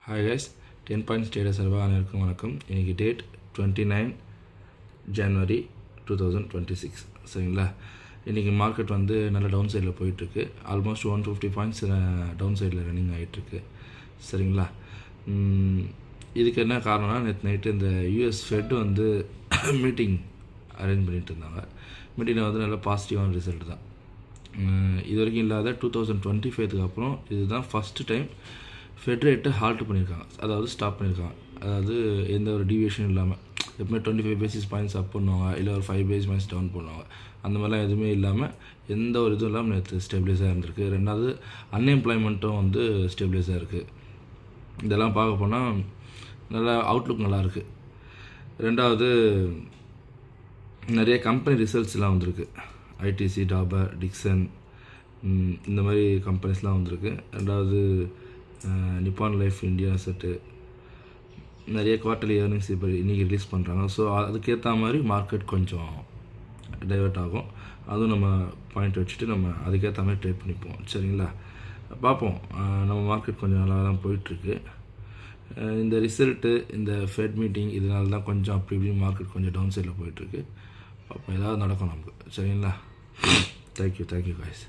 Hi guys, 10 points trader சர்வா அனைவருக்கும் வணக்கம். இன்றைக்கி டேட் 29 ஜனவரி 2026. சரிங்களா? இன்றைக்கி மார்க்கெட் வந்து நல்ல டவுன் சைடில் போயிட்டுருக்கு. ஆல்மோஸ்ட் 150 பாயிண்ட்ஸ் டவுன் சைடில் ரன்னிங் ஆகிட்டுருக்கு. சரிங்களா? இதுக்கு என்ன காரணம்னா, நேற்று நைட்டு இந்த யூஎஸ் ஃபெட் வந்து மீட்டிங் அரேஞ்ச் பண்ணிகிட்டு இருந்தாங்க. மீட்டிங்கில் வந்து நல்ல பாசிட்டிவான ரிசல்ட் தான். இது வரைக்கும் இல்லாத 2025 அப்புறம் இதுதான் ஃபஸ்ட்டு டைம் ஃபெட் ரேட்டை ஹால்ட் பண்ணியிருக்காங்க, அதாவது ஸ்டாப் பண்ணியிருக்காங்க. அதாவது எந்த ஒரு டிவியேஷன் இல்லாமல். எப்பவுமே 25 பேசிஸ் பாயிண்ட்ஸ் அப் பண்ணுவாங்க, இல்லை ஒரு 5 பேசிஸ் பாயிண்ட்ஸ் டவுன் பண்ணுவாங்க. அந்த மாதிரிலாம் எதுவுமே இல்லாமல், எந்த ஒரு இதுவும் இல்லாமல் நேற்று ஸ்டெபிலைஸாக இருந்திருக்கு. ரெண்டாவது, அன்எம்ப்ளாய்மெண்ட்டும் வந்து ஸ்டெபிலைஸாக இருக்குது. இதெல்லாம் பார்க்க போனால் நல்லா அவுட்லுக் நல்லாயிருக்கு. ரெண்டாவது, நிறைய கம்பெனி ரிசல்ட்ஸ்லாம் வந்திருக்கு. ஐடிசி, டாபர், டிக்சன், இந்த மாதிரி கம்பெனிஸ்லாம் வந்திருக்கு. ரெண்டாவது, நிப்பான் லைஃப், இந்தியா செட்டு, நிறைய குவார்ட்டர்லி ஏர்னிங்ஸ் இப்போ இன்றைக்கி ரிலீஸ் பண்ணுறாங்க. ஸோ அதுக்கேற்ற மாதிரி மார்க்கெட் கொஞ்சம் டைவெர்ட் ஆகும். அதுவும் நம்ம பாயிண்ட் வச்சுட்டு நம்ம அதுக்கேற்ற மாதிரி ட்ரேட் பண்ணிப்போம். சரிங்களா? பார்ப்போம். நம்ம மார்க்கெட் கொஞ்சம் நல்லா தான் போயிட்டுருக்கு. இந்த ரிசல்ட்டு, இந்த ஃபெட் மீட்டிங், இதனால தான் கொஞ்சம் அப்படி இப்படி மார்க்கெட் கொஞ்சம் டவுன் சைடில் போயிட்டுருக்கு. பார்ப்போம், ஏதாவது நடக்கும் நமக்கு. சரிங்களா? Thank you guys.